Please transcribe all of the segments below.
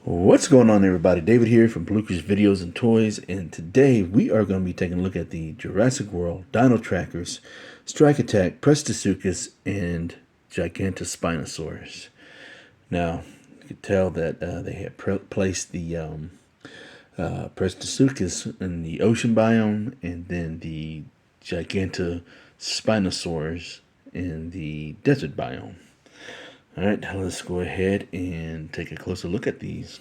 What's going on, everybody? David here from Bluckers Videos and Toys, and today we are going to be taking a look at the Jurassic World Dino Trackers, Strike Attack, Prestosuchus, and Gigantospinosaurus. Now, you can tell that they have placed the Prestosuchus in the ocean biome, and then the Gigantospinosaurus in the desert biome. Alright, let's go ahead and take a closer look at these.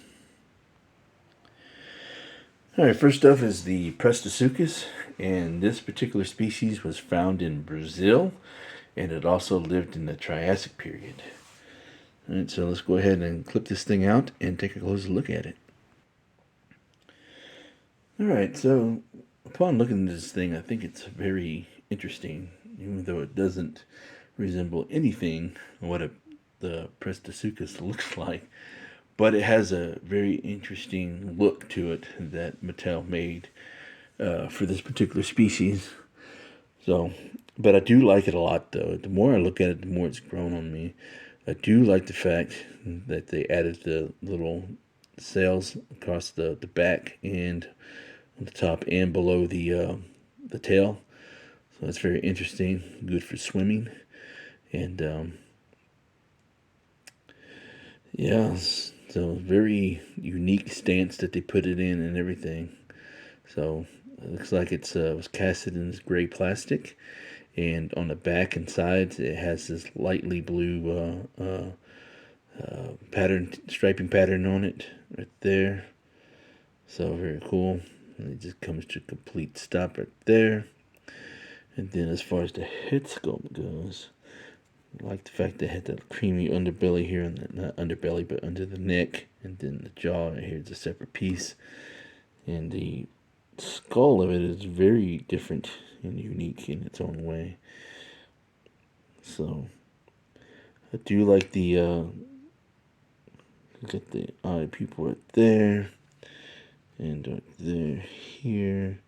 Alright, first up is the Prestosuchus, and this particular species was found in Brazil, and it also lived in the Triassic period. Alright, so let's go ahead and clip this thing out and take a closer look at it. Alright, so upon looking at this thing, I think it's very interesting, even though it doesn't resemble anything what the Prestosuchus looks like. But it has a very interesting look to it that Mattel made for this particular species. So, but I do like it a lot, though. The more I look at it, the more it's grown on me. I do like the fact that they added the little sails across the back and on the top and below the tail. So that's very interesting. Good for swimming. And yeah, so very unique stance that they put it in and everything. So it looks like it was casted in this gray plastic, and on the back and sides it has this lightly blue striping pattern on it right there. So very cool. And it just comes to a complete stop right there. And then as far as the head sculpt goes, I like the fact they had that creamy underbelly here, and not underbelly, but under the neck, and then the jaw right here is a separate piece. And the skull of it is very different and unique in its own way. So I do like the got the eye pupil right there, and right there here,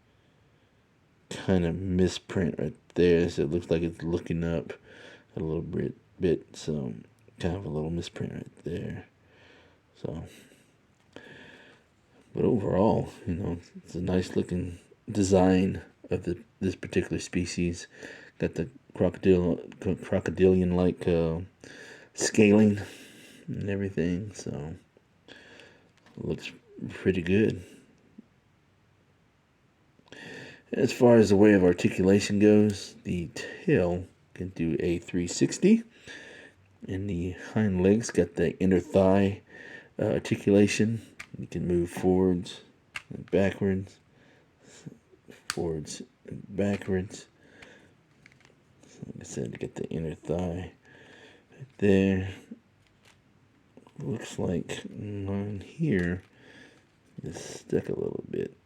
kind of misprint right there, so it looks like it's looking up a little bit, so kind of a little misprint right there. So, but overall, it's a nice looking design of this particular species. Got the crocodilian like scaling and everything, so it looks pretty good. As far as the way of articulation goes, the tail can do a 360, and the hind legs got the inner thigh articulation. You can move forwards and backwards, forwards and backwards. So like I said, to get the inner thigh right there. Looks like mine here is stuck a little bit.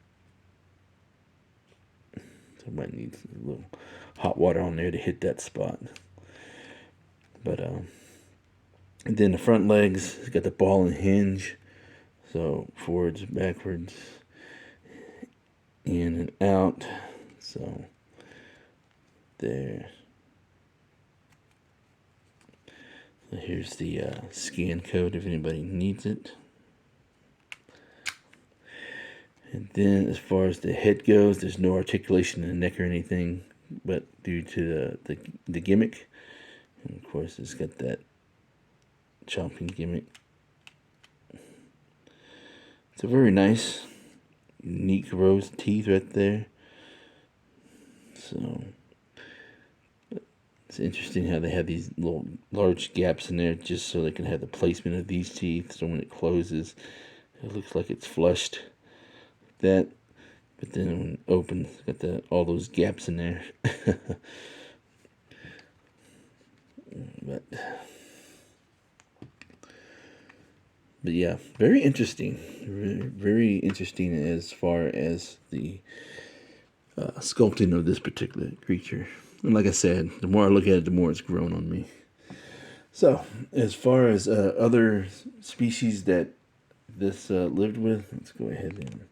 So I might need a little hot water on there to hit that spot. But and then the front legs, it's got the ball and hinge. So forwards, backwards, in and out. So there. So here's the scan code if anybody needs it. And then as far as the head goes, there's no articulation in the neck or anything, but due to the gimmick. And of course it's got that chomping gimmick. It's a very nice, unique rose teeth right there. So it's interesting how they have these little large gaps in there just so they can have the placement of these teeth. So when it closes, it looks like it's flushed. That, but then when it opens, it's got all those gaps in there. But yeah, very interesting. Very interesting as far as the sculpting of this particular creature. And like I said, the more I look at it, the more it's grown on me. So, as far as other species that this lived with, let's go ahead and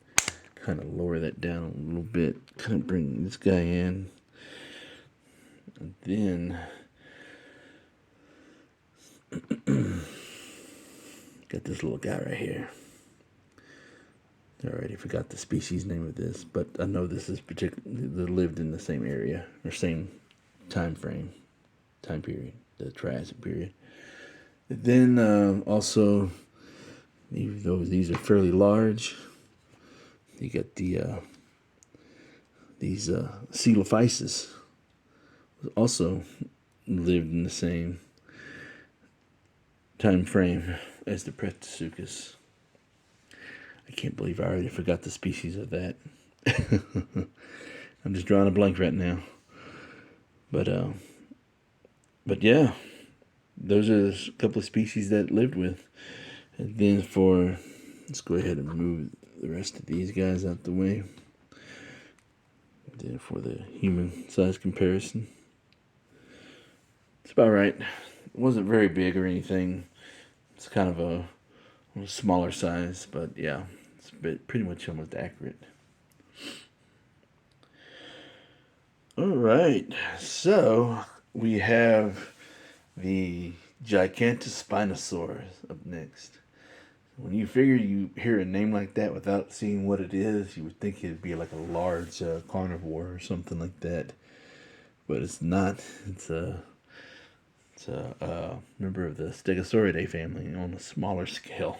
kind of lower that down a little bit. Kind of bring this guy in. And then got this little guy right here. I already forgot the species name of this, but I know this is particularly lived in the same area or same time period, the Triassic period. Then also, even though these are fairly large, you got these Coelophysis also lived in the same time frame as the Prestosuchus. I can't believe I already forgot the species of that. I'm just drawing a blank right now. But yeah, those are a couple of species that it lived with. And then let's go ahead and move the rest of these guys out the way. And then for the human size comparison, it's about right. It wasn't very big or anything. It's kind of a smaller size, but yeah, it's pretty much almost accurate. All right, so we have the Gigantspinosaurus up next. When you hear a name like that without seeing what it is, you would think it'd be like a large carnivore or something like that, but it's not. It's a member of the Stegosauridae family on a smaller scale.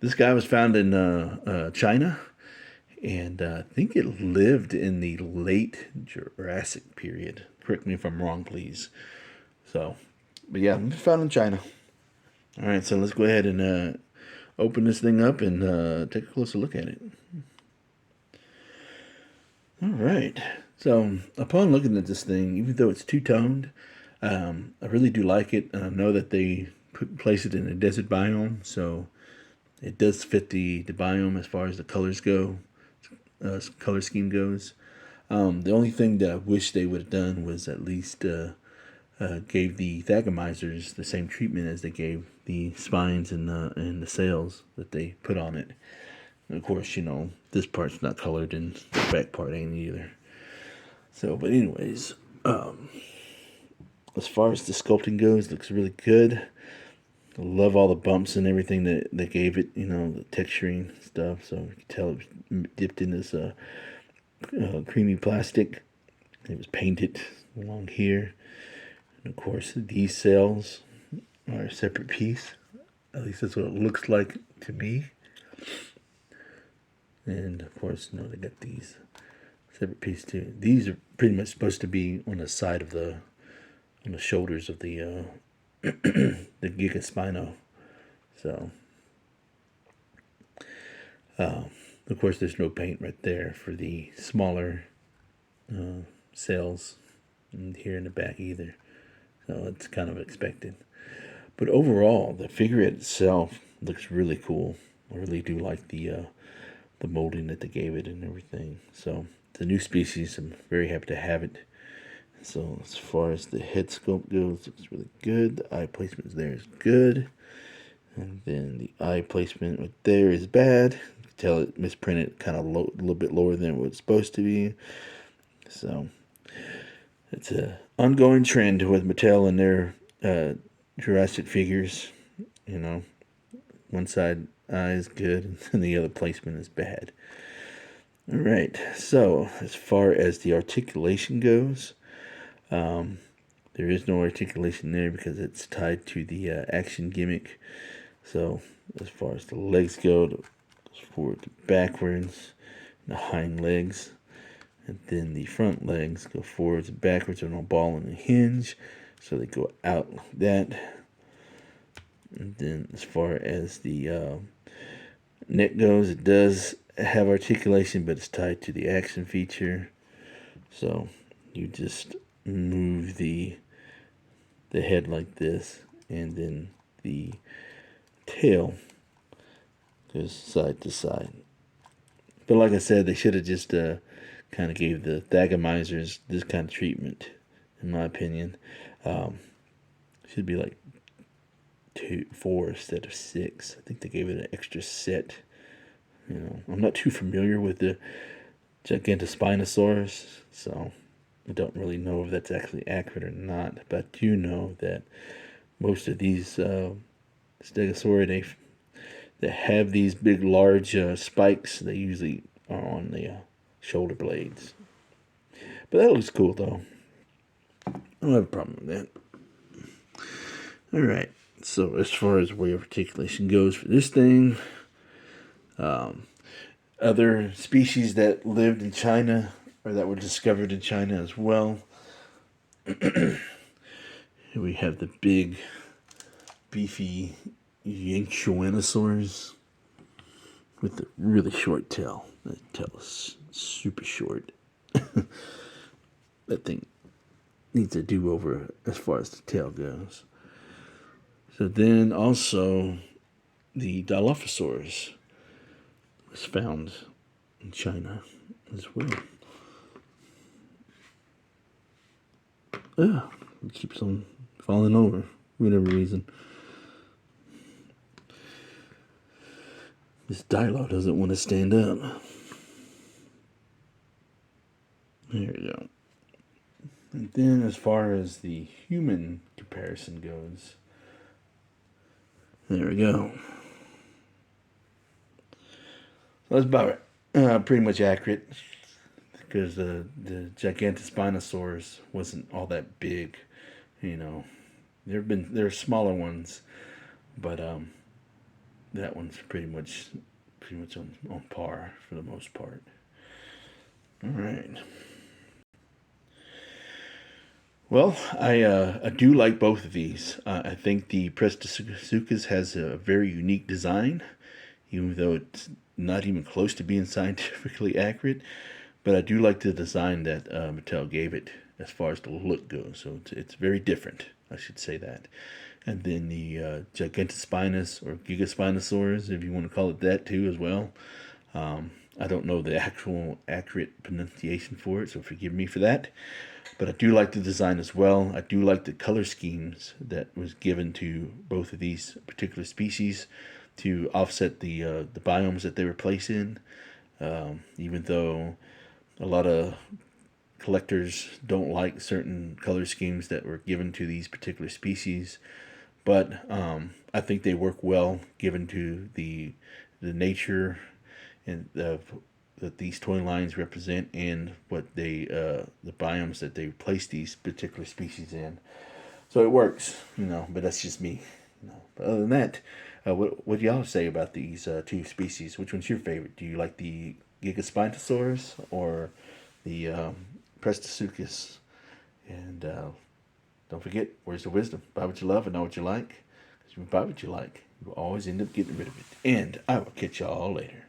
This guy was found in China, and I think it lived in the late Jurassic period. Correct me if I'm wrong, please. So, but yeah, it was found in China. All right, so let's go ahead and open this thing up and take a closer look at it. All right. So upon looking at this thing, even though it's two-toned, I really do like it. And I know that they place it in a desert biome, so it does fit the biome as far as the colors go, color scheme goes. The only thing that I wish they would have done was at least gave the Thagomisers the same treatment as they gave the spines and the sails that they put on it. And of course, this part's not colored and the back part ain't either. So, but anyways, as far as the sculpting goes, it looks really good. I love all the bumps and everything that they gave it, the texturing stuff. So you can tell it was dipped in this creamy plastic. It was painted along here. And of course, these cells are a separate piece. At least that's what it looks like to me. And of course, they got these separate pieces too. These are pretty much supposed to be on the side of on the shoulders of the the Gigaspino. So, of course, there's no paint right there for the smaller cells here in the back either. So it's kind of expected. But overall, the figurehead itself looks really cool. I really do like the molding that they gave it and everything. So it's a new species. I'm very happy to have it. So as far as the head sculpt goes, it's really good. The eye placement there is good. And then the eye placement right there is bad. You can tell it misprinted kind of a little bit lower than what it's supposed to be. So it's an ongoing trend with Mattel and their Jurassic figures. One side eye is good and the other placement is bad. All right, so as far as the articulation goes, there is no articulation there because it's tied to the action gimmick. So as far as the legs go, it goes forward to backwards, the hind legs, and then the front legs go forwards and backwards on a ball and a hinge, so they go out like that. And then as far as the neck goes, it does have articulation, but it's tied to the action feature. So you just move the head like this, and then the tail goes side to side. But like I said, they should have just kind of gave the Thagomisers this kind of treatment, in my opinion. Should be like 4 instead of 6. I think they gave it an extra set. I'm not too familiar with the Gigantospinosaurus, so I don't really know if that's actually accurate or not. But I do know that most of these Stegosauridae that have these big, large spikes. They usually are on the shoulder blades. But that looks cool, though. I don't have a problem with that. Alright, so as far as weight articulation goes for this thing, other species that lived in China, or that were discovered in China as well. Here we have the big, beefy Gigantspinosaurus with the really short tail. That tail is super short. That thing needs a do-over as far as the tail goes. So then also the Dilophosaurus was found in China as well. Yeah, it keeps on falling over for whatever reason. This Dilo doesn't want to stand up. There we go. And then as far as the human comparison goes, there we go. So that's about pretty much accurate, because the Gigantspinosaurus wasn't all that big. You know, there are smaller ones, but that one's pretty much on par for the most part. All right. Well, I do like both of these. I think the Prestosuchus has a very unique design, even though it's not even close to being scientifically accurate. But I do like the design that Mattel gave it as far as the look goes. So it's very different, I should say that. And then the Gigantospinus or Gigaspinosaurus, if you want to call it that too as well. I don't know the actual accurate pronunciation for it, so forgive me for that. But I do like the design as well. I do like the color schemes that was given to both of these particular species to offset the biomes that they were placed in. Even though a lot of collectors don't like certain color schemes that were given to these particular species, but I think they work well given to the nature and that these toy lines represent, and what they the biomes that they place these particular species in. So it works, but that's just me. But other than that, what do y'all say about these two species? Which one's your favorite? Do you like the Gigaspinosaurus or the Prestosuchus? And don't forget, where's the wisdom? Buy what you love and know what you like. Because if you buy what you like, you will always end up getting rid of it. And I will catch y'all later.